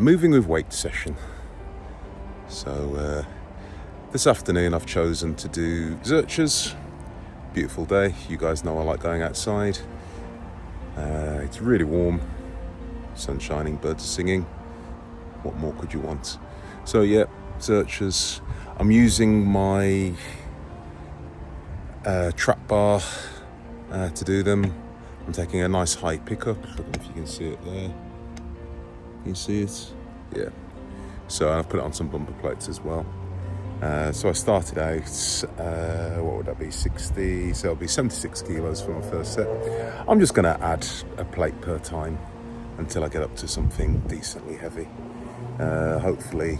moving with weight session. So this afternoon I've chosen to do Zercher's. Beautiful day. You guys know I like going outside. It's really warm, sun shining, birds singing. What more could you want? So yeah, Zercher's. I'm using my trap bar to do them. I'm taking a nice high pickup. I don't know if you can see it there. Can you see it? Yeah. So I've put it on some bumper plates as well. So I started out, what would that be, 60, so it'll be 76 kilos for my first set. I'm just gonna add a plate per time until I get up to something decently heavy. Hopefully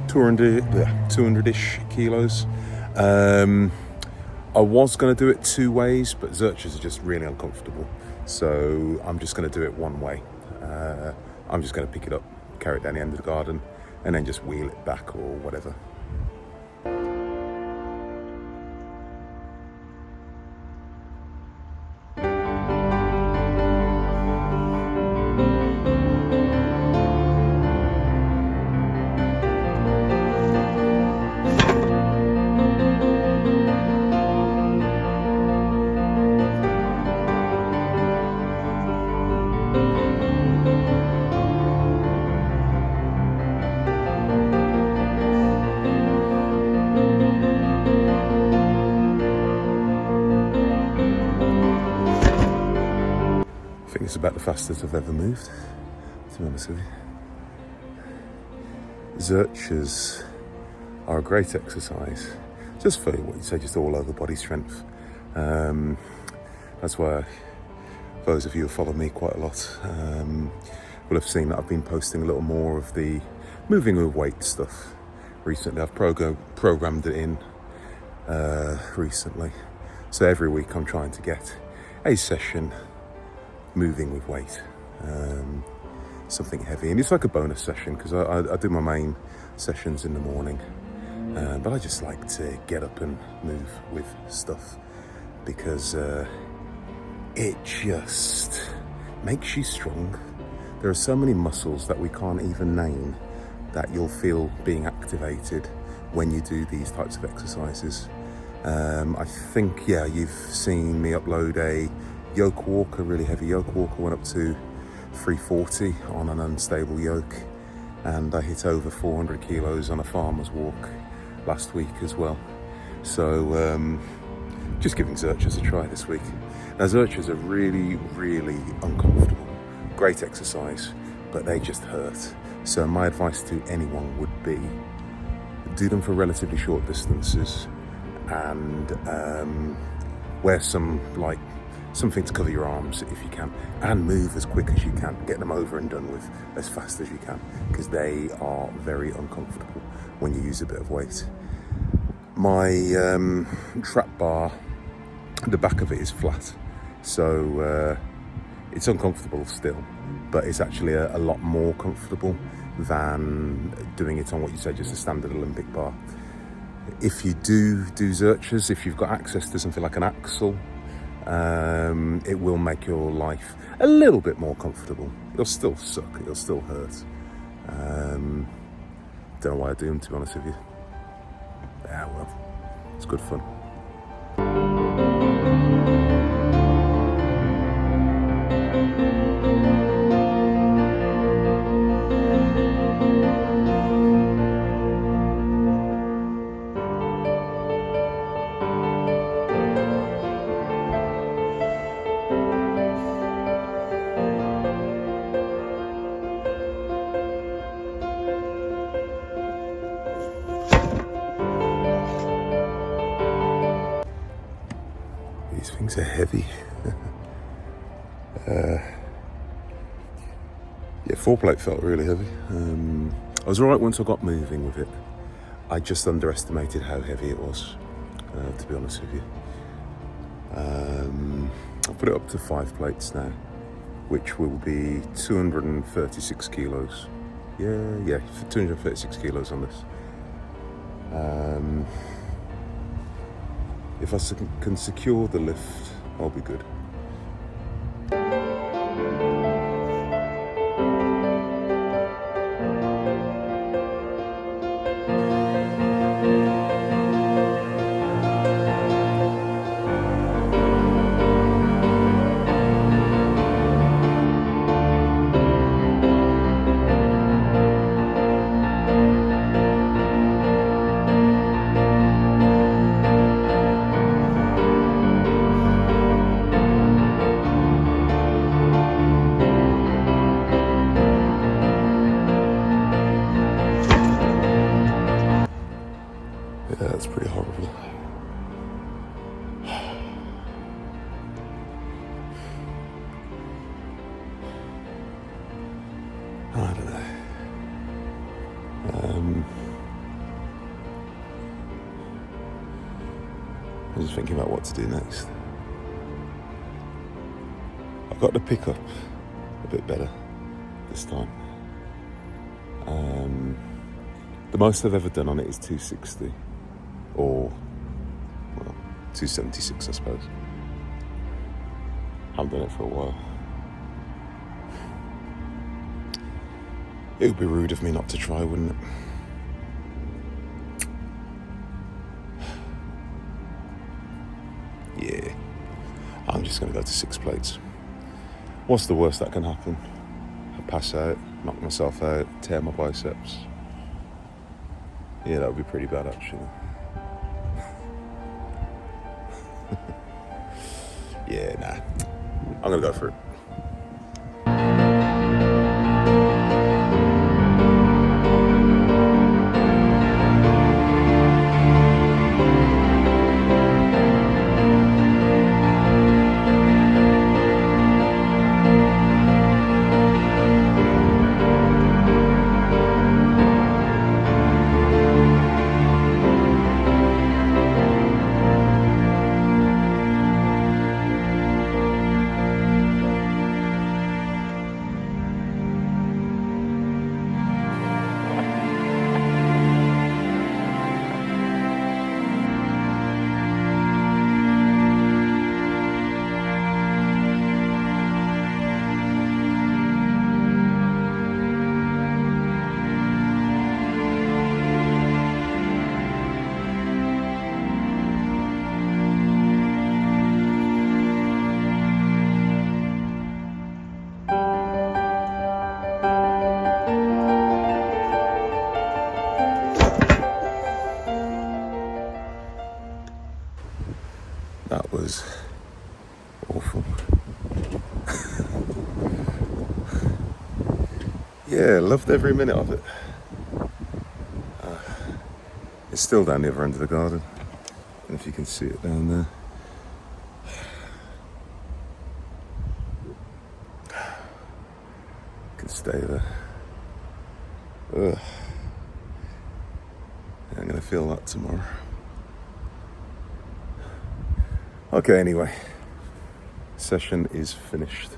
200-ish kilos. I was gonna do it two ways, but Zercher's are just really uncomfortable. So I'm just gonna do it one way. I'm just gonna pick it up, carry it down the end of the garden, and then just wheel it back or whatever. I think it's about the fastest I've ever moved, to be honest with you. Zerchers are a great exercise, just for what you say, just all over body strength. That's why those of you who follow me quite a lot will have seen that I've been posting a little more of the moving with weight stuff recently. I've programmed it in recently, so every week I'm trying to get a session moving with weight, something heavy, and it's like a bonus session because I do my main sessions in the morning, but I just like to get up and move with stuff because it just makes you strong. There are so many muscles that we can't even name that you'll feel being activated when you do these types of exercises. I think, yeah, you've seen me upload a yoke walk, a really heavy yoke walk. I went up to 340 on an unstable yoke, and I hit over 400 kilos on a farmer's walk last week as well. So just giving Zercher's a try this week. Now Zercher's are really, really uncomfortable. Great exercise, but they just hurt. So my advice to anyone would be, do them for relatively short distances and wear something to cover your arms if you can, and move as quick as you can. Get them over and done with as fast as you can, because they are very uncomfortable when you use a bit of weight. My trap bar, the back of it is flat, so it's uncomfortable still, but it's actually a lot more comfortable than doing it on what you say, just a standard Olympic bar. If you do Zercher's, if you've got access to something like an axle, it will make your life a little bit more comfortable. It'll still suck, it'll still hurt. Don't know why I do them, to be honest with you. Yeah, well, it's good fun. These things are heavy. Yeah, 4-plate felt really heavy. I was alright once I got moving with it. I just underestimated how heavy it was, to be honest with you. I've put it up to 5 plates now, which will be 236 kilos. Yeah, 236 kilos on this. If I can secure the lift, I'll be good. Yeah, that's pretty horrible. I don't know. I'm just thinking about what to do next. I've got to pick up a bit better this time. The most I've ever done on it is 260, or, well, 276 I suppose. Haven't done it for a while. It would be rude of me not to try, wouldn't it? Yeah, I'm just going to go to 6 plates. What's the worst that can happen? I pass out, knock myself out, tear my biceps. Yeah, that would be pretty bad actually. Yeah, nah. I'm going to go for it. That was awful. Yeah, loved every minute of it. It's still down the other end of the garden. I don't know if you can see it down there. You can stay there. Ugh. I'm going to feel that tomorrow. Okay, anyway, session is finished.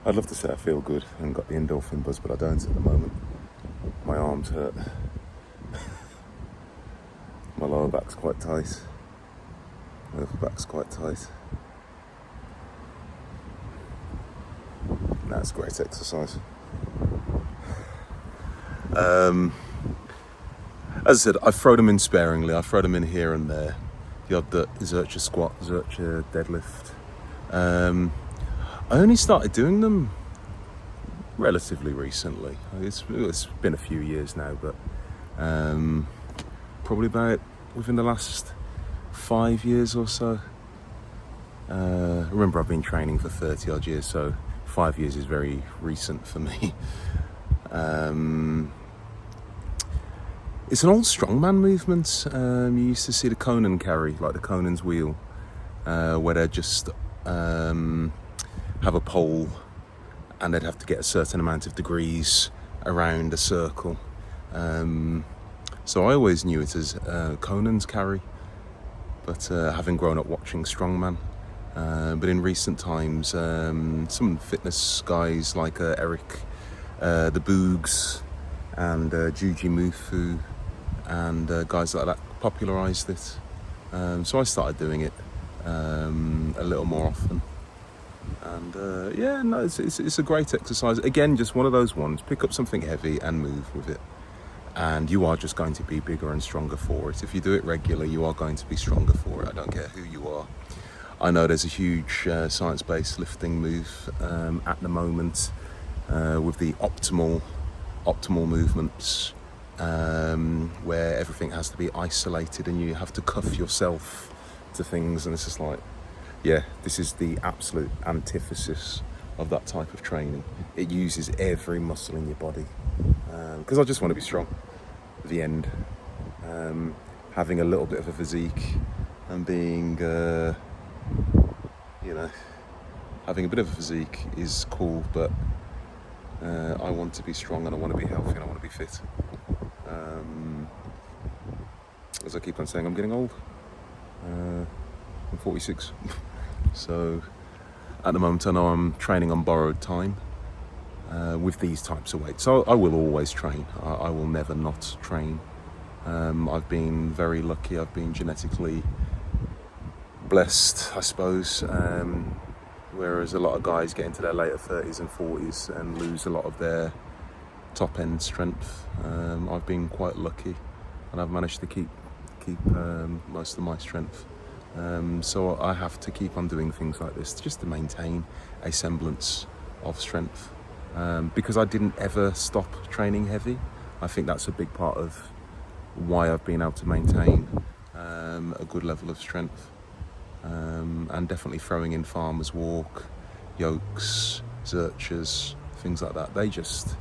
I'd love to say I feel good and got the endorphin buzz, but I don't at the moment. My arms hurt. My lower back's quite tight. My upper back's quite tight. That's great exercise. As I said, I throw them in sparingly. I throw them in here and there. The odd Zercher squat, Zercher deadlift. I only started doing them relatively recently. It's been a few years now, but probably about within the last 5 years or so. Remember, I've been training for 30 odd years, so 5 years is very recent for me. It's an old strongman movement. You used to see the Conan carry, like the Conan's wheel, where they'd just have a pole and they'd have to get a certain amount of degrees around a circle. So I always knew it as Conan's carry, but having grown up watching Strongman. But in recent times, some fitness guys like Eric, the Boogs, and Juji Mufu, and guys like that popularised it. So I started doing it a little more often. And yeah, no, it's a great exercise. Again, just one of those ones. Pick up something heavy and move with it. And you are just going to be bigger and stronger for it. If you do it regularly, you are going to be stronger for it. I don't care who you are. I know there's a huge science-based lifting move at the moment with the optimal movements, where everything has to be isolated and you have to cuff yourself to things, and it's just like, yeah, this is the absolute antithesis of that type of training. It uses every muscle in your body, because I just want to be strong at the end. Having a little bit of a physique and being, having a bit of a physique is cool, but I want to be strong and I want to be healthy and I want to be fit. As I keep on saying, I'm getting old. I'm 46. So at the moment I know I'm training on borrowed time with these types of weights. So I will always train. I will never not train. I've been very lucky. I've been genetically blessed, I suppose, whereas a lot of guys get into their later 30s and 40s and lose a lot of their top end strength. I've been quite lucky and I've managed to keep most of my strength. So I have to keep on doing things like this just to maintain a semblance of strength, because I didn't ever stop training heavy. I think that's a big part of why I've been able to maintain a good level of strength, and definitely throwing in farmer's walk, yokes, Zerchers, things like that. They just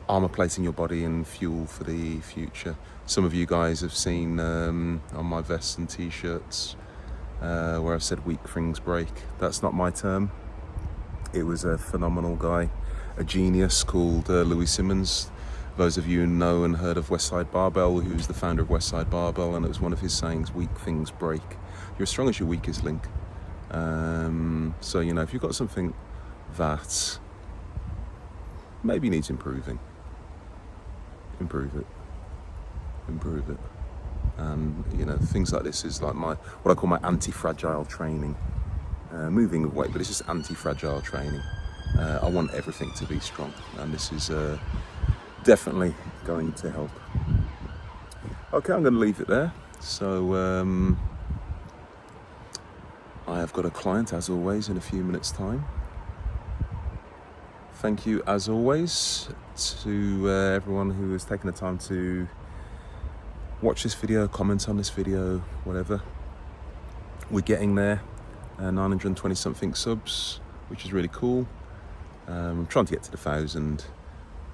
armour plating your body and fuel for the future. Some of you guys have seen on my vests and t-shirts where I've said weak things break. That's not my term. It was a phenomenal guy, a genius called Louis Simmons. Those of you who know and heard of Westside Barbell, who's the founder of Westside Barbell, and it was one of his sayings, weak things break. You're as strong as your weakest link. So, if you've got something that maybe needs improving, improve it. And, things like this is like what I call my anti-fragile training. Moving with weight, but it's just anti-fragile training. I want everything to be strong, and this is definitely going to help. Okay, I'm going to leave it there. So I have got a client, as always, in a few minutes' time. Thank you, as always, to everyone who has taken the time to watch this video, comment on this video, whatever. We're getting there, 920 something subs, which is really cool. I'm trying to get to the 1,000.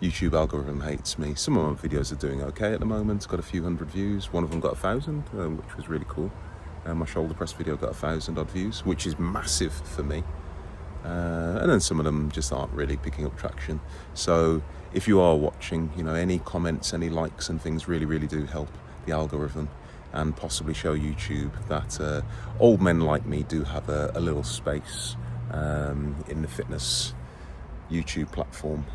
YouTube algorithm hates me. Some of my videos are doing okay at the moment. Got a few hundred views. One of them got 1,000, which was really cool. My shoulder press video got 1,000 odd views, which is massive for me. And then some of them just aren't really picking up traction. So if you are watching, any comments, any likes and things really do help the algorithm and possibly show YouTube that old men like me do have a little space in the fitness YouTube platform.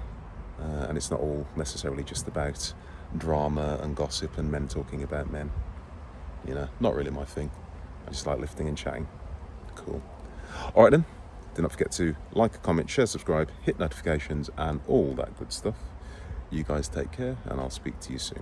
And it's not all necessarily just about drama and gossip and men talking about men. Not really my thing. I just like lifting and chatting. Cool. All right then. Do not forget to like, comment, share, subscribe, hit notifications and all that good stuff. You guys take care and I'll speak to you soon.